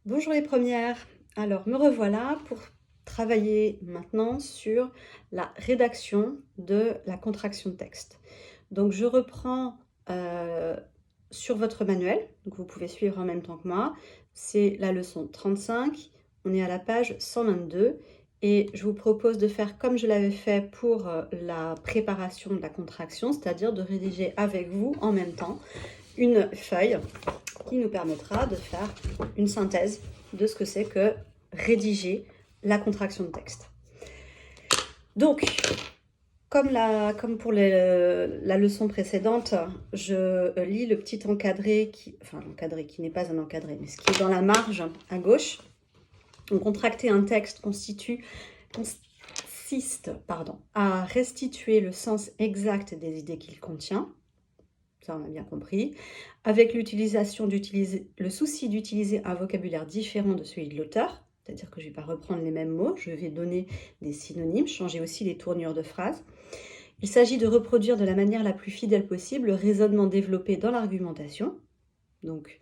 Bonjour les premières. Alors me revoilà pour travailler maintenant sur la rédaction de la contraction de texte. Donc je reprends sur votre manuel, donc vous pouvez suivre en même temps que moi. C'est la leçon 35, on est à la page 122 et je vous propose de faire comme je l'avais fait pour la préparation de la contraction, c'est-à-dire de rédiger avec vous en même temps une feuille qui nous permettra de faire une synthèse de ce que c'est que rédiger la contraction de texte. Donc, comme pour la leçon précédente, je lis le petit encadré, l'encadré qui n'est pas un encadré, mais ce qui est dans la marge à gauche. Donc, contracter un texte consiste à restituer le sens exact des idées qu'il contient. Ça, on a bien compris, avec le souci d'utiliser un vocabulaire différent de celui de l'auteur, c'est-à-dire que je ne vais pas reprendre les mêmes mots, je vais donner des synonymes, changer aussi les tournures de phrases. Il s'agit de reproduire de la manière la plus fidèle possible le raisonnement développé dans l'argumentation. Donc,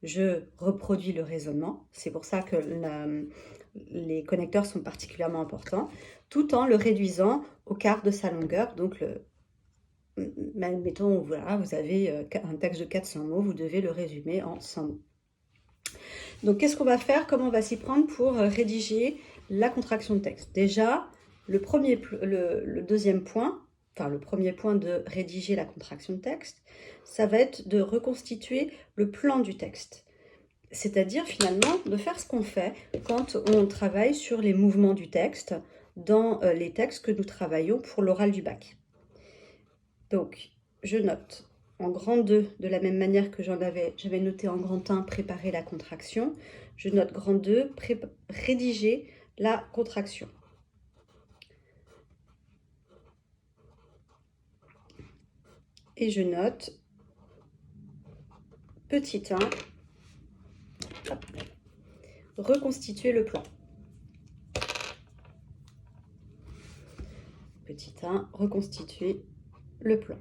je reproduis le raisonnement, c'est pour ça que les connecteurs sont particulièrement importants, tout en le réduisant au quart de sa longueur, donc mettons, voilà, vous avez un texte de 400 mots, vous devez le résumer en 100 mots. Donc, qu'est-ce qu'on va faire? Comment on va s'y prendre pour rédiger la contraction de texte? Déjà, le deuxième point, le premier point de rédiger la contraction de texte, ça va être de reconstituer le plan du texte. C'est-à-dire, finalement, de faire ce qu'on fait quand on travaille sur les mouvements du texte dans les textes que nous travaillons pour l'oral du bac. Donc, je note en grand 2, de la même manière que j'avais noté en grand 1, préparer la contraction. Je note grand 2, rédiger la contraction. Et je note petit 1, reconstituer le plan. Petit 1, reconstituer le plan.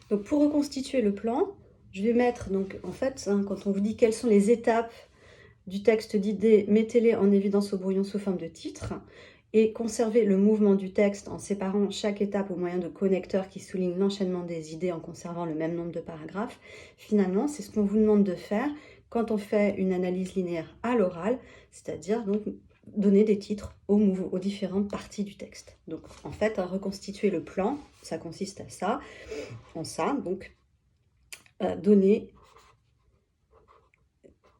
Donc pour reconstituer le plan, je vais mettre, donc en fait, quand on vous dit quelles sont les étapes du texte d'idées, mettez-les en évidence au brouillon sous forme de titre et conservez le mouvement du texte en séparant chaque étape au moyen de connecteurs qui soulignent l'enchaînement des idées en conservant le même nombre de paragraphes. Finalement, c'est ce qu'on vous demande de faire quand on fait une analyse linéaire à l'oral, c'est-à-dire donc donner des titres aux différentes parties du texte. Donc en fait, à reconstituer le plan, ça consiste à ça, donc donner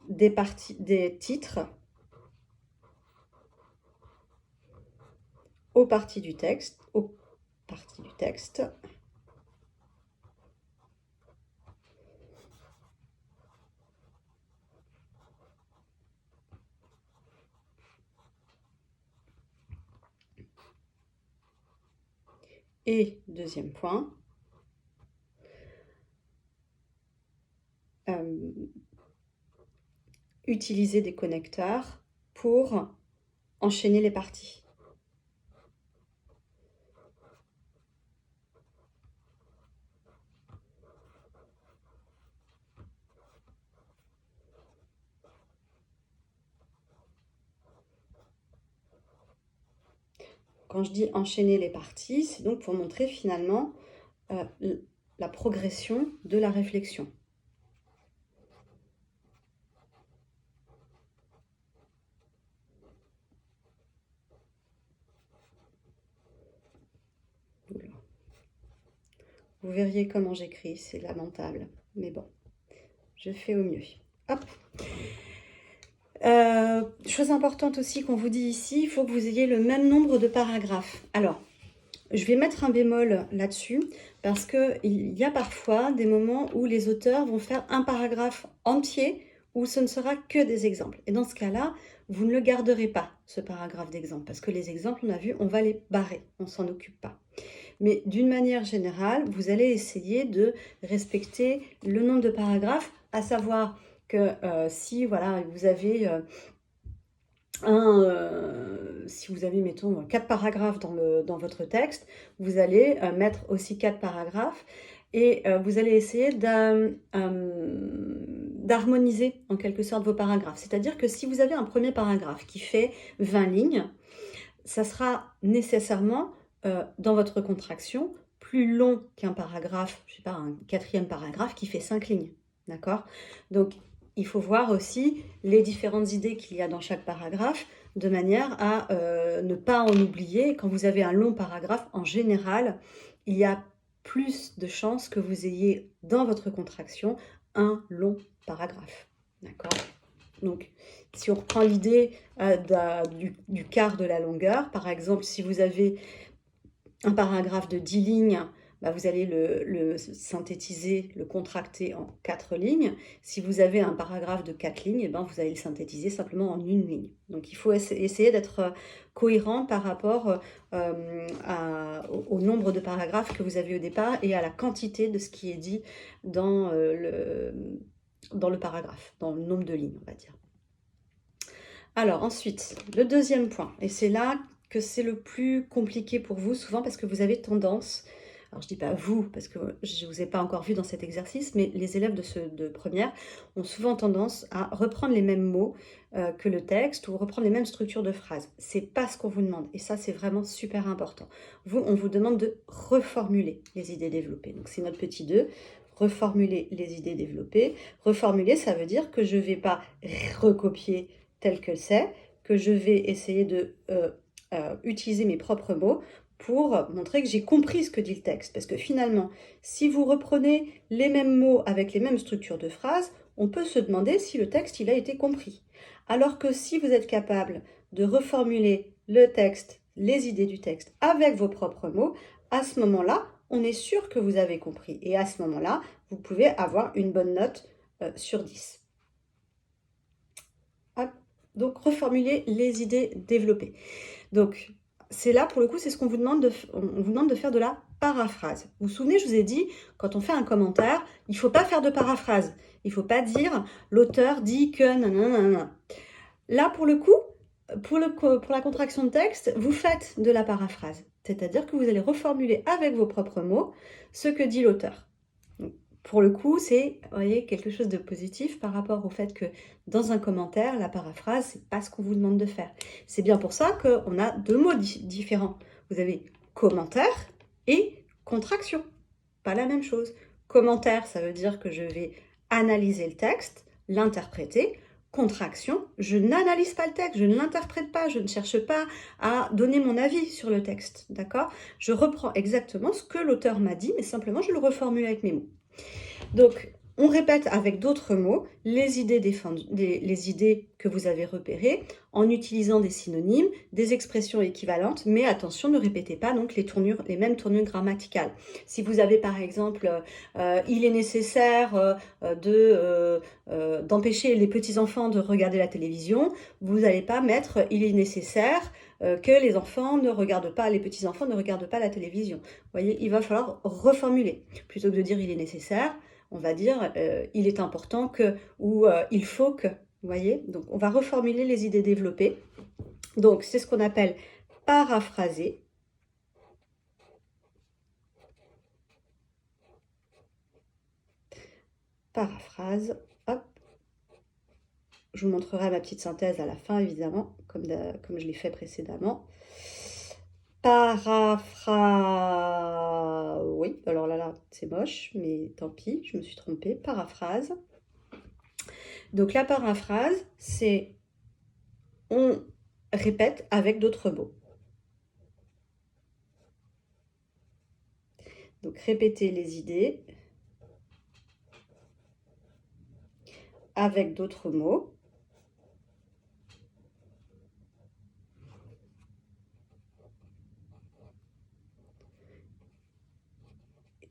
des titres aux parties du texte, Et deuxième point, utiliser des connecteurs pour enchaîner les parties. Quand je dis enchaîner les parties, c'est donc pour montrer finalement la progression de la réflexion. Vous verriez comment j'écris, c'est lamentable, mais bon, je fais au mieux. Hop. Chose importante aussi qu'on vous dit ici, il faut que vous ayez le même nombre de paragraphes. Alors, je vais mettre un bémol là-dessus parce qu'il y a parfois des moments où les auteurs vont faire un paragraphe entier où ce ne sera que des exemples. Et dans ce cas-là, vous ne le garderez pas, ce paragraphe d'exemple, parce que les exemples, on a vu, on va les barrer, on ne s'en occupe pas. Mais d'une manière générale, vous allez essayer de respecter le nombre de paragraphes, à savoir que si voilà, vous avez si vous avez, mettons, 4 paragraphes dans votre texte, vous allez mettre aussi 4 paragraphes et vous allez essayer d'harmoniser en quelque sorte vos paragraphes. C'est-à-dire que si vous avez un premier paragraphe qui fait 20 lignes, ça sera nécessairement dans votre contraction plus long qu'un paragraphe, je sais pas, un quatrième paragraphe qui fait 5 lignes. D'accord? Donc, il faut voir aussi les différentes idées qu'il y a dans chaque paragraphe, de manière à ne pas en oublier. Quand vous avez un long paragraphe, en général, il y a plus de chances que vous ayez dans votre contraction un long paragraphe. D'accord? Donc, si on reprend l'idée du quart de la longueur, par exemple, si vous avez un paragraphe de 10 lignes, bah, vous allez le synthétiser, le contracter en 4 lignes. Si vous avez un paragraphe de 4 lignes, eh ben, vous allez le synthétiser simplement en une ligne. Donc il faut essayer d'être cohérent par rapport au nombre de paragraphes que vous avez au départ et à la quantité de ce qui est dit dans le paragraphe, dans le nombre de lignes, on va dire. Alors ensuite, le deuxième point, et c'est là que c'est le plus compliqué pour vous souvent parce que vous avez tendance, alors je dis pas vous parce que je ne vous ai pas encore vu dans cet exercice, mais les élèves de première ont souvent tendance à reprendre les mêmes mots que le texte ou reprendre les mêmes structures de phrases. C'est pas ce qu'on vous demande et ça c'est vraiment super important. Vous, on vous demande de reformuler les idées développées. Donc c'est notre petit 2, reformuler les idées développées. Reformuler, ça veut dire que je ne vais pas recopier tel que c'est, que je vais essayer de utiliser mes propres mots pour montrer que j'ai compris ce que dit le texte. Parce que finalement, si vous reprenez les mêmes mots avec les mêmes structures de phrases, on peut se demander si le texte il a été compris. Alors que si vous êtes capable de reformuler le texte, les idées du texte avec vos propres mots, à ce moment-là, on est sûr que vous avez compris. Et à ce moment-là, vous pouvez avoir une bonne note sur 10. Hop. Donc, reformuler les idées développées. Donc, c'est là, pour le coup, c'est ce qu'on vous demande on vous demande de faire de la paraphrase. Vous vous souvenez, je vous ai dit, quand on fait un commentaire, il ne faut pas faire de paraphrase. Il ne faut pas dire « l'auteur dit que nanana ». Là, pour le coup, pour la contraction de texte, vous faites de la paraphrase. C'est-à-dire que vous allez reformuler avec vos propres mots ce que dit l'auteur. Pour le coup, c'est, vous voyez, quelque chose de positif par rapport au fait que dans un commentaire, la paraphrase, c'est pas ce qu'on vous demande de faire. C'est bien pour ça qu'on a deux mots différents. Vous avez commentaire et contraction. Pas la même chose. Commentaire, ça veut dire que je vais analyser le texte, l'interpréter. Contraction, je n'analyse pas le texte, je ne l'interprète pas, je ne cherche pas à donner mon avis sur le texte, d'accord? Je reprends exactement ce que l'auteur m'a dit, mais simplement je le reformule avec mes mots. Donc, on répète avec d'autres mots les idées les idées que vous avez repérées en utilisant des synonymes, des expressions équivalentes, mais attention, ne répétez pas donc les mêmes tournures grammaticales. Si vous avez par exemple il est nécessaire d'empêcher les petits-enfants de regarder la télévision, vous n'allez pas mettre il est nécessaire que les enfants ne regardent pas, les petits-enfants ne regardent pas la télévision. Vous voyez, il va falloir reformuler. Plutôt que de dire il est nécessaire, on va dire il est important que ou il faut que. Vous voyez? Donc, on va reformuler les idées développées. Donc, c'est ce qu'on appelle paraphraser. Paraphrase. Hop. Je vous montrerai ma petite synthèse à la fin, évidemment, comme je l'ai fait précédemment. Paraphrase. Oui, alors là, c'est moche, mais tant pis, je me suis trompée. Paraphrase. Donc, la paraphrase, c'est on répète avec d'autres mots. Donc, répéter les idées avec d'autres mots.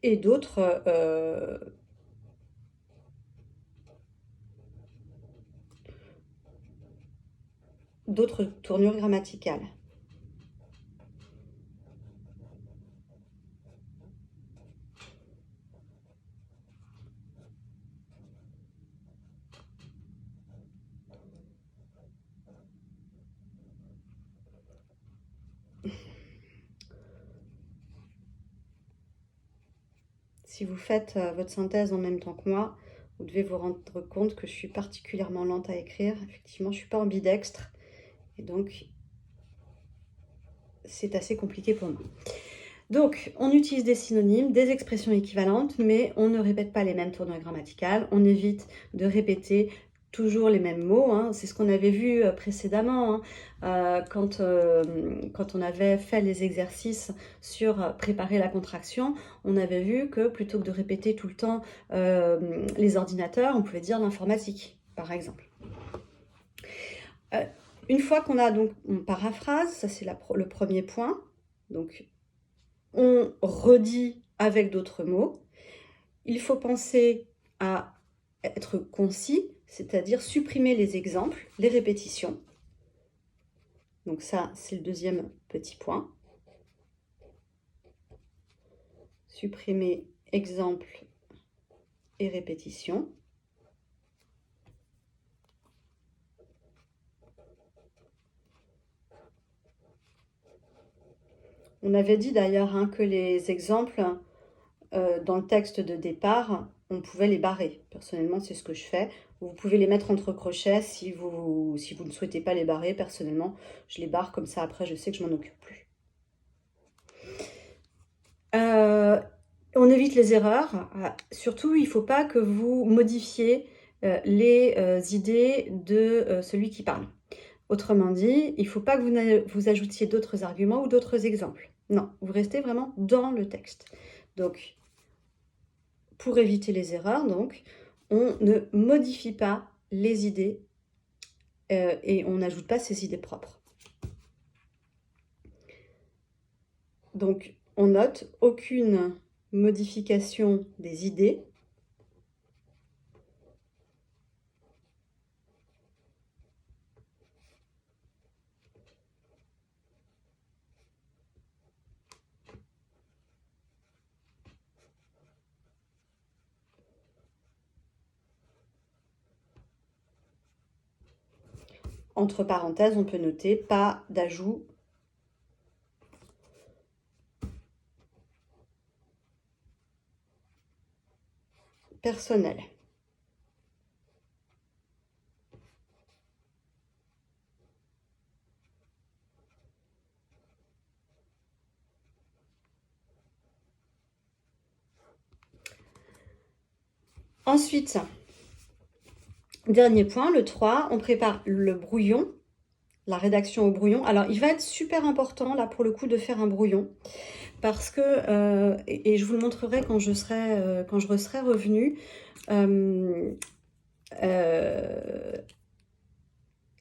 Et d'autres tournures grammaticales. si vous faites votre synthèse en même temps que moi, vous devez vous rendre compte que je suis particulièrement lente à écrire. Effectivement, je ne suis pas ambidextre. Et donc, c'est assez compliqué pour moi. Donc, on utilise des synonymes, des expressions équivalentes, mais on ne répète pas les mêmes tournures grammaticales. On évite de répéter toujours les mêmes mots. Hein. C'est ce qu'on avait vu précédemment, hein, quand on avait fait les exercices sur préparer la contraction. On avait vu que plutôt que de répéter tout le temps les ordinateurs, on pouvait dire l'informatique, par exemple. Une fois qu'on a donc, on paraphrase, ça c'est le premier point. Donc, on redit avec d'autres mots. Il faut penser à être concis, c'est-à-dire supprimer les exemples, les répétitions. Donc ça, c'est le deuxième petit point. Supprimer exemples et répétitions. On avait dit d'ailleurs hein, que les exemples dans le texte de départ, on pouvait les barrer. Personnellement, c'est ce que je fais. Vous pouvez les mettre entre crochets si vous ne souhaitez pas les barrer. Personnellement, je les barre comme ça. Après, je sais que je m'en occupe plus. On évite les erreurs. Surtout, il ne faut pas que vous modifiez les idées de celui qui parle. Autrement dit, il ne faut pas que vous ajoutiez d'autres arguments ou d'autres exemples. Non, vous restez vraiment dans le texte. Donc, pour éviter les erreurs, donc, on ne modifie pas les idées et on n'ajoute pas ses idées propres. Donc, on note aucune modification des idées. Entre parenthèses, on peut noter pas d'ajout personnel. Ensuite, dernier point, le 3, on prépare le brouillon, la rédaction au brouillon. Alors, il va être super important, là, pour le coup, de faire un brouillon. Parce que, et je vous le montrerai quand je serai revenue,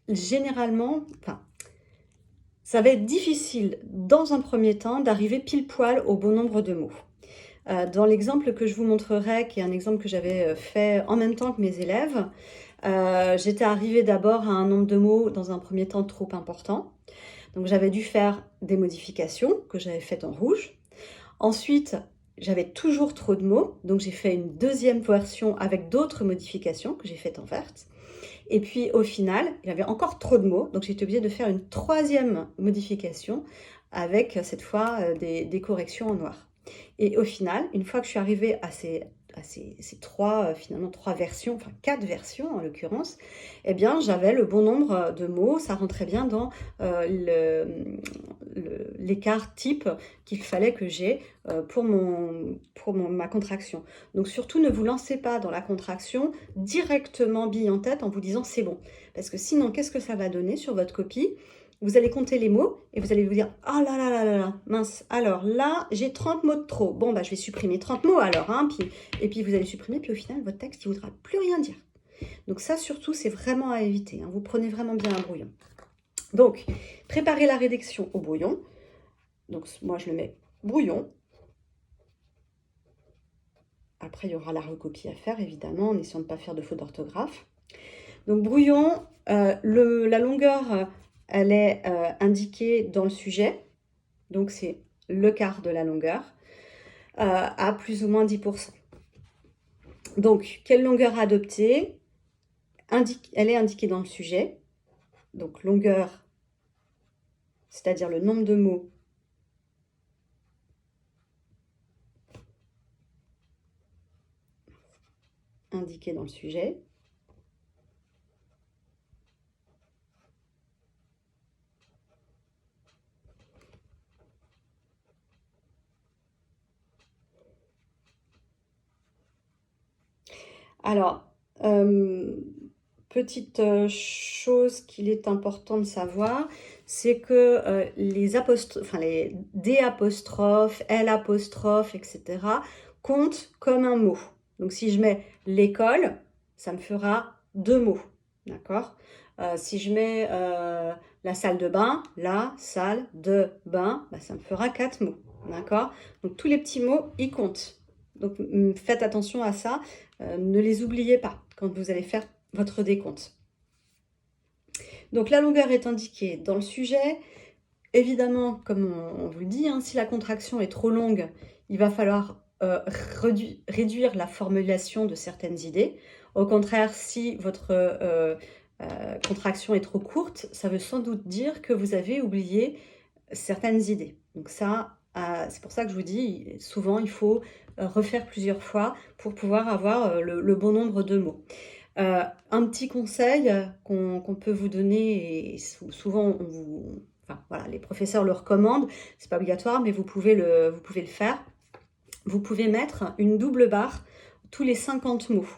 généralement, enfin, ça va être difficile, dans un premier temps, d'arriver pile poil au bon nombre de mots. Dans l'exemple que je vous montrerai, qui est un exemple que j'avais fait en même temps que mes élèves, j'étais arrivée d'abord à un nombre de mots, dans un premier temps, trop important. Donc j'avais dû faire des modifications que j'avais faites en rouge. Ensuite, j'avais toujours trop de mots, donc j'ai fait une deuxième version avec d'autres modifications que j'ai faites en verte. Et puis au final, il y avait encore trop de mots, donc j'ai été obligée de faire une troisième modification avec cette fois des corrections en noir. Et au final, une fois que je suis arrivée à ces trois, finalement, trois versions, enfin 4 versions en l'occurrence, eh bien j'avais le bon nombre de mots, ça rentrait bien dans l'écart type qu'il fallait que j'ai pour ma contraction. Donc surtout ne vous lancez pas dans la contraction directement bille en tête en vous disant c'est bon. Parce que sinon, qu'est-ce que ça va donner sur votre copie ? Vous allez compter les mots et vous allez vous dire « Ah là là là là là, mince, alors là, j'ai 30 mots de trop. Bon, bah je vais supprimer 30 mots alors. Hein, et puis vous allez supprimer, puis au final, votre texte, il ne voudra plus rien dire. » Donc ça, surtout, c'est vraiment à éviter. Hein, vous prenez vraiment bien un brouillon. Donc, préparez la rédaction au brouillon. Donc, moi, je le mets brouillon. Après, il y aura la recopie à faire, évidemment, en essayant de ne pas faire de faute d'orthographe. Donc, brouillon, la longueur, elle est indiquée dans le sujet. Donc, c'est le quart de la longueur, à plus ou moins 10%. Donc, quelle longueur adopter ? Elle est indiquée dans le sujet. Donc, longueur, c'est-à-dire le nombre de mots indiqué dans le sujet. Alors, petite chose qu'il est important de savoir, c'est que les D apostrophes, L apostrophe, etc. comptent comme un mot. Donc si je mets l'école, ça me fera 2 mots, d'accord? Si je mets la salle de bain, la salle de bain, bah, ça me fera 4 mots, d'accord? Donc tous les petits mots, ils comptent. Donc faites attention à ça. Ne les oubliez pas quand vous allez faire votre décompte. Donc la longueur est indiquée dans le sujet. Évidemment, comme on vous le dit, hein, si la contraction est trop longue, il va falloir réduire la formulation de certaines idées. Au contraire, si votre contraction est trop courte, ça veut sans doute dire que vous avez oublié certaines idées. Donc ça, c'est pour ça que je vous dis, souvent il faut refaire plusieurs fois pour pouvoir avoir le bon nombre de mots. Un petit conseil qu'on peut vous donner, et souvent voilà, les professeurs le recommandent, c'est pas obligatoire, mais vous pouvez le faire. Vous pouvez mettre une double barre tous les 50 mots.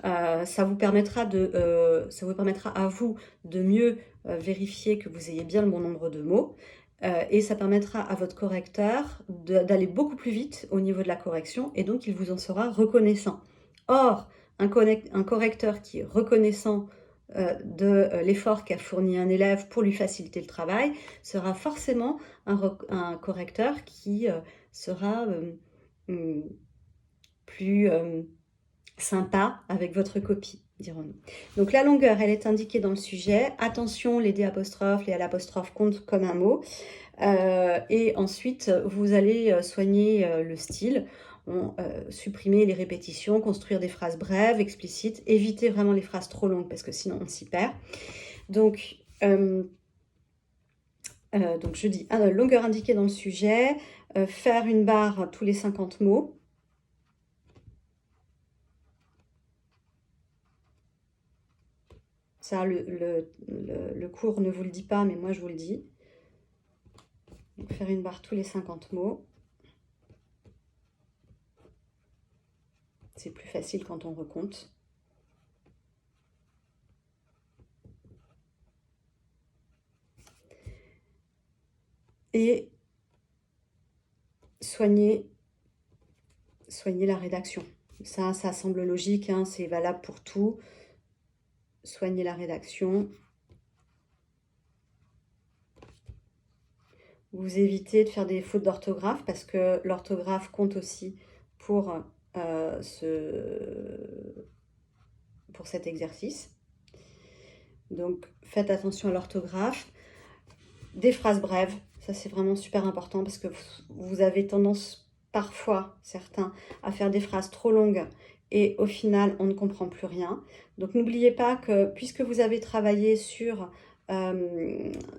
Ça vous permettra à vous de mieux vérifier que vous ayez bien le bon nombre de mots. Et ça permettra à votre correcteur d'aller beaucoup plus vite au niveau de la correction, et donc il vous en sera reconnaissant. Or, un correcteur qui est reconnaissant de l'effort qu'a fourni un élève pour lui faciliter le travail sera forcément un correcteur qui sera plus sympa avec votre copie, dirons-nous. Donc la longueur, elle est indiquée dans le sujet. Attention, les D apostrophes, les L apostrophes comptent comme un mot. Et ensuite, vous allez soigner le style. Supprimer les répétitions, construire des phrases brèves, explicites, éviter vraiment les phrases trop longues parce que sinon on s'y perd. Donc je dis longueur indiquée dans le sujet, faire une barre tous les 50 mots. Ça, le cours ne vous le dit pas, mais moi je vous le dis. Donc, faire une barre tous les 50 mots. C'est plus facile quand on recompte. Et soigner la rédaction. Ça semble logique, hein, c'est valable pour tout. Soigner la rédaction. Vous évitez de faire des fautes d'orthographe parce que l'orthographe compte aussi pour cet exercice. Donc, faites attention à l'orthographe. Des phrases brèves, ça c'est vraiment super important parce que vous avez tendance parfois, certains, à faire des phrases trop longues et au final, on ne comprend plus rien. Donc, n'oubliez pas que puisque vous avez travaillé sur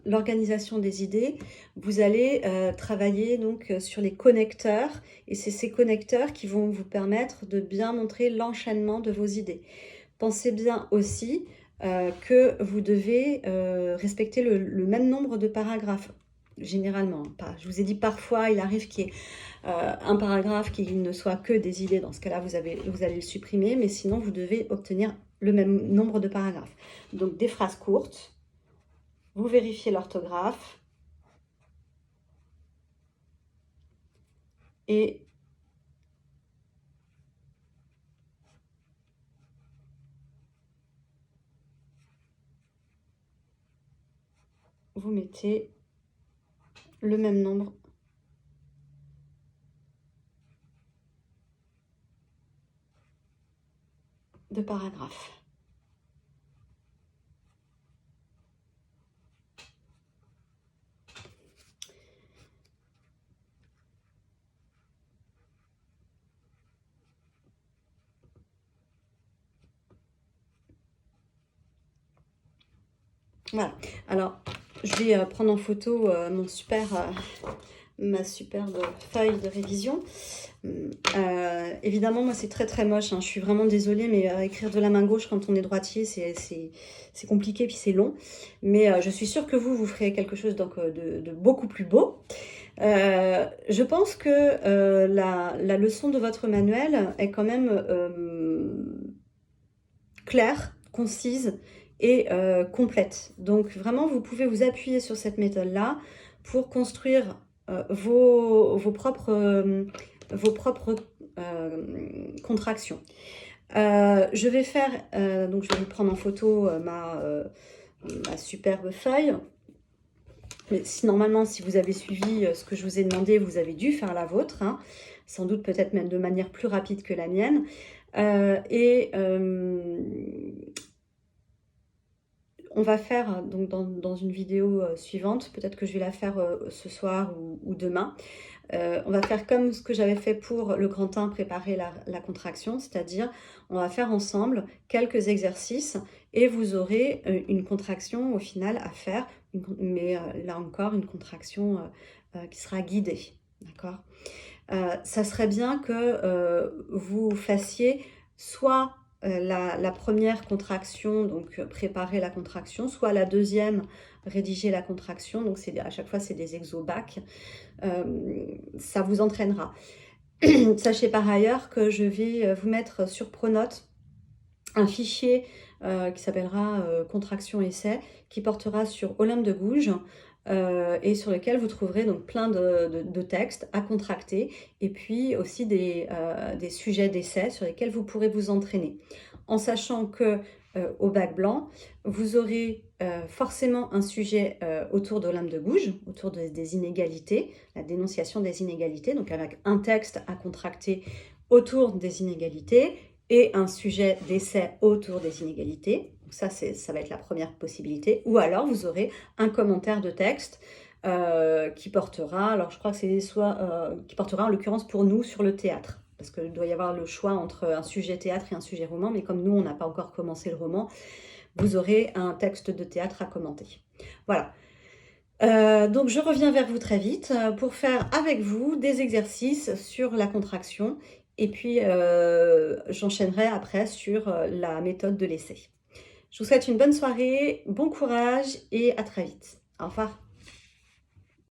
l'organisation des idées, vous allez travailler donc sur les connecteurs et c'est ces connecteurs qui vont vous permettre de bien montrer l'enchaînement de vos idées. Pensez bien aussi que vous devez respecter le même nombre de paragraphes, généralement. Je vous ai dit parfois, il arrive qu'il y ait un paragraphe qui ne soit que des idées. Dans ce cas-là, vous allez le supprimer, mais sinon, vous devez obtenir le même nombre de paragraphes. Donc, des phrases courtes, vous vérifiez l'orthographe et vous mettez le même nombre de paragraphes. Voilà. Alors, je vais prendre en photo mon super ma superbe feuille de révision. Évidemment, moi, c'est très très moche, hein. Je suis vraiment désolée, mais écrire de la main gauche quand on est droitier, c'est compliqué, puis c'est long. Mais je suis sûre que vous ferez quelque chose donc, de beaucoup plus beau. Je pense que la leçon de votre manuel est quand même claire, concise et complète. Donc vraiment, vous pouvez vous appuyer sur cette méthode-là pour construire vos propres contractions. Je vais faire, donc je vais vous prendre en photo ma superbe feuille. Mais normalement, si vous avez suivi ce que je vous ai demandé, vous avez dû faire la vôtre, hein. Sans doute peut-être même de manière plus rapide que la mienne. On va faire donc dans une vidéo suivante, peut-être que je vais la faire ce soir ou demain. On va faire comme ce que j'avais fait pour le grand 1, préparer la contraction, c'est-à-dire on va faire ensemble quelques exercices et vous aurez une contraction au final à faire, mais là encore une contraction qui sera guidée, d'accord ? Ça serait bien que vous fassiez soit la première contraction, donc préparer la contraction, soit la deuxième, rédiger la contraction. Donc à chaque fois, c'est des exo-bac. Ça vous entraînera. Sachez par ailleurs que je vais vous mettre sur Pronote un fichier qui s'appellera contraction essai, qui portera sur Olympe de Gouges et sur lequel vous trouverez donc plein de textes à contracter et puis aussi des sujets d'essai sur lesquels vous pourrez vous entraîner. En sachant que au bac blanc, vous aurez forcément un sujet autour d'Olympe de Gouges, autour des inégalités, la dénonciation des inégalités, donc avec un texte à contracter autour des inégalités et un sujet d'essai autour des inégalités. Donc ça va être la première possibilité. Ou alors vous aurez un commentaire de texte qui portera, alors je crois que c'est qui portera en l'occurrence pour nous sur le théâtre. Parce qu'il doit y avoir le choix entre un sujet théâtre et un sujet roman, mais comme nous, on n'a pas encore commencé le roman, vous aurez un texte de théâtre à commenter. Voilà. Donc je reviens vers vous très vite pour faire avec vous des exercices sur la contraction et puis j'enchaînerai après sur la méthode de l'essai. Je vous souhaite une bonne soirée, bon courage et à très vite. Au revoir.